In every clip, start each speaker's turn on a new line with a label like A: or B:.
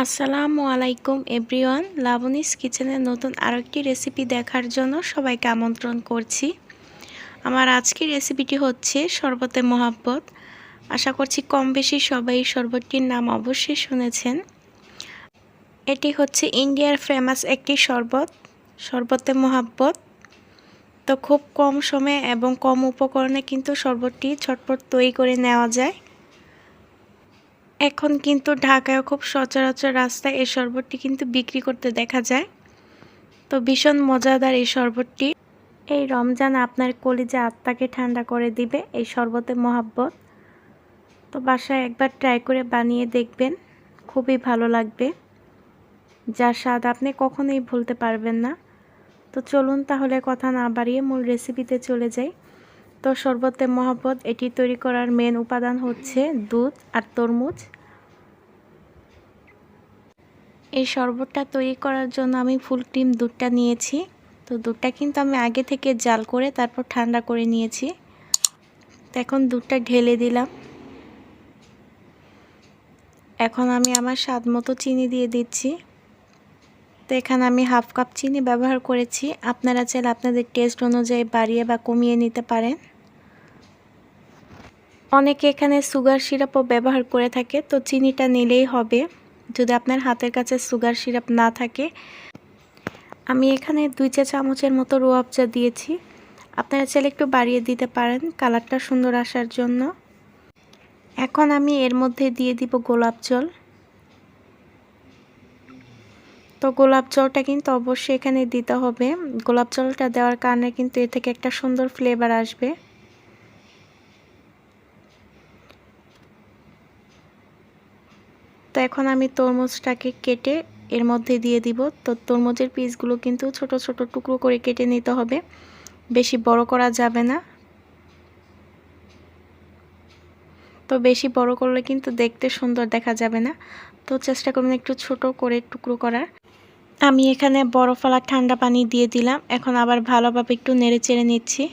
A: আসসালামু আলাইকুম এভরিওয়ান, লাবণীস কিচেনের নতুন আরেকটি রেসিপি দেখার জন্য সবাইকে আমন্ত্রণ করছি। আমার আজকের রেসিপিটি হচ্ছে শরবতে মোহাব্বত। আশা করছি কম বেশি সবাই শরবতটির নাম অবশ্যই শুনেছেন। এটি হচ্ছে ইন্ডিয়ার ফেমাস একটি শরবত, শরবতে মোহাব্বত। তো খুব কম সময়ে এবং কম উপকরণে কিন্তু শরবতটি ঝটপট তৈরি করে নেওয়া যায়। এখন কিন্তু ঢাকায় খুব সচরাচর রাস্তায় এই শরবতটি কিন্তু বিক্রি করতে দেখা যায়। তো ভীষণ মজাদার এই শরবতটি। এই রমজান আপনার কলিজা আত্মাকে ঠান্ডা করে দিবে এই শরবতে মোহাব্বত। তো বাসায় একবার ট্রাই করে বানিয়ে দেখবেন, খুবই ভালো লাগবে, যার স্বাদ আপনি কখনোই ভুলতে পারবেন না। তো চলুন তাহলে কথা না বাড়িয়ে মূল রেসিপিতে চলে যাই। তো শরবতে মোহাব্বত এটি তৈরি করার মেন উপাদান হচ্ছে দুধ আর তরমুজ। এই শরবতটা তৈরি করার জন্য আমি ফুল ক্রিম দুধটা নিয়েছি। তো দুধটা কিন্তু আমি আগে থেকে জাল করে তারপর ঠান্ডা করে নিয়েছি। তো এখন দুধটা ঢেলে দিলাম। এখন আমি আমার স্বাদ মতো চিনি দিয়ে দিচ্ছি। তো এখানে আমি হাফ কাপ চিনি ব্যবহার করেছি। আপনারা চাইলে আপনাদের টেস্ট অনুযায়ী বাড়িয়ে বা কমিয়ে নিতে পারেন। অনেকে এখানে সুগার সিরাপও ব্যবহার করে থাকে, তো চিনিটা নিলেই হবে যদি আপনার হাতের কাছে সুগার সিরাপ না থাকে। আমি এখানে 2 চা চামচের মতো রুয়াবজা দিয়েছি। আপনারা চাইলে একটু বাড়িয়ে দিতে পারেন কালারটা সুন্দর আসার জন্য। এখন আমি এর মধ্যে দিয়ে দিব গোলাপ জল। তো গোলাপ জলটা কিন্তু অবশ্যই এখানে দিতে হবে। গোলাপ জলটা দেওয়ার কারণে কিন্তু এ থেকে একটা সুন্দর ফ্লেভার আসবে। তো এখন আমি তরমুজটাকে কেটে এর মধ্যে দিয়ে দিব। তো তরমুজের পিসগুলো কিন্তু ছোট ছোট টুকরো করে কেটে নিতে হবে, বেশি বড় করা যাবে না। তো বেশি বড় করলে কিন্তু দেখতে সুন্দর দেখা যাবে না। তো চেষ্টা করবেন একটু ছোট করে টুকরো করার। আমি এখানে বরফওয়ালা ঠান্ডা পানি দিয়ে দিলাম। এখন আবার ভালোভাবে একটু নেড়ে চেড়ে নিচ্ছি।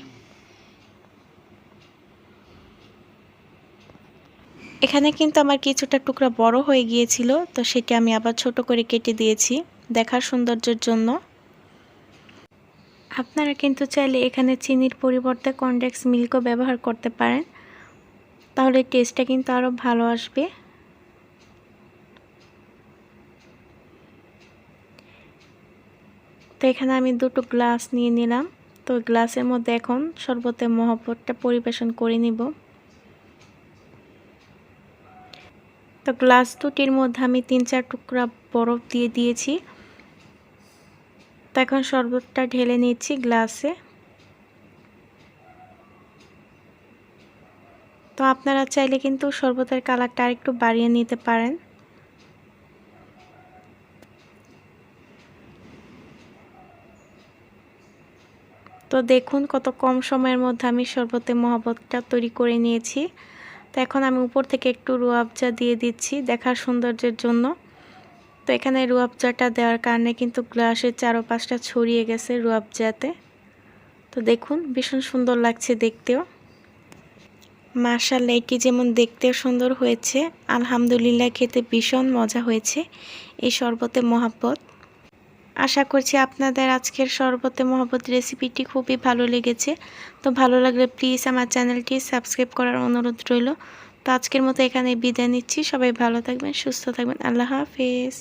A: এখানে কিন্তু আমার কিছুটা টুকরা বড় হয়ে গিয়েছিল, তো সেটা আমি আবার ছোট করে কেটে দিয়েছি দেখার সৌন্দর্যের জন্য। আপনারা কিন্তু চাইলে এখানে চিনির পরিবর্তে কনডেন্স মিল্কও ব্যবহার করতে পারেন, তাহলে টেস্টটা কিন্তু আরও ভালো আসবে। তো এখানে আমি 2টো গ্লাস নিয়ে নিলাম। তো গ্লাসের মধ্যে এখন শরবতে মহব্বতটা পরিবেশন করে নিব। তো গ্লাস দুটির মধ্যে আমি 3-4 টুকরা বরফ দিয়ে দিয়েছি। তো এখন শরবতটা ঢেলে নিচ্ছি গ্লাসে। তো আপনারা চাইলে কিন্তু শরবতের কালারটা আরেকটু বাড়িয়ে নিতে পারেন। তো দেখুন কত কম সময়ের মধ্যে আমি শরবতে মহব্বতটা তৈরি করে নিয়েছি। তো এখন আমি উপর থেকে একটু রুয়াবজা দিয়ে দিচ্ছি দেখার সৌন্দর্যের জন্য। তো এখানে রুয়াবজাটা দেওয়ার কারণে কিন্তু গ্লাসের চারপাশটা ছড়িয়ে গেছে রুয়াবজাতে। তো দেখুন ভীষণ সুন্দর লাগছে দেখতেও। মাশাআল্লাহ, এটি যেমন দেখতেও সুন্দর হয়েছে, আলহামদুলিল্লাহ খেতে ভীষণ মজা হয়েছে এই শরবতে মোহাব্বত। আশা করছি আপনাদের আজকের শরবতে মোহাব্বত রেসিপিটি খুবই ভালো লেগেছে। তো ভালো লাগলে প্লিজ আমার চ্যানেলটি সাবস্ক্রাইব করার অনুরোধ রইল। তো আজকের মতো এখানে বিদায় নিচ্ছি। সবাই ভালো থাকবেন, সুস্থ থাকবেন। আল্লাহ হাফেজ।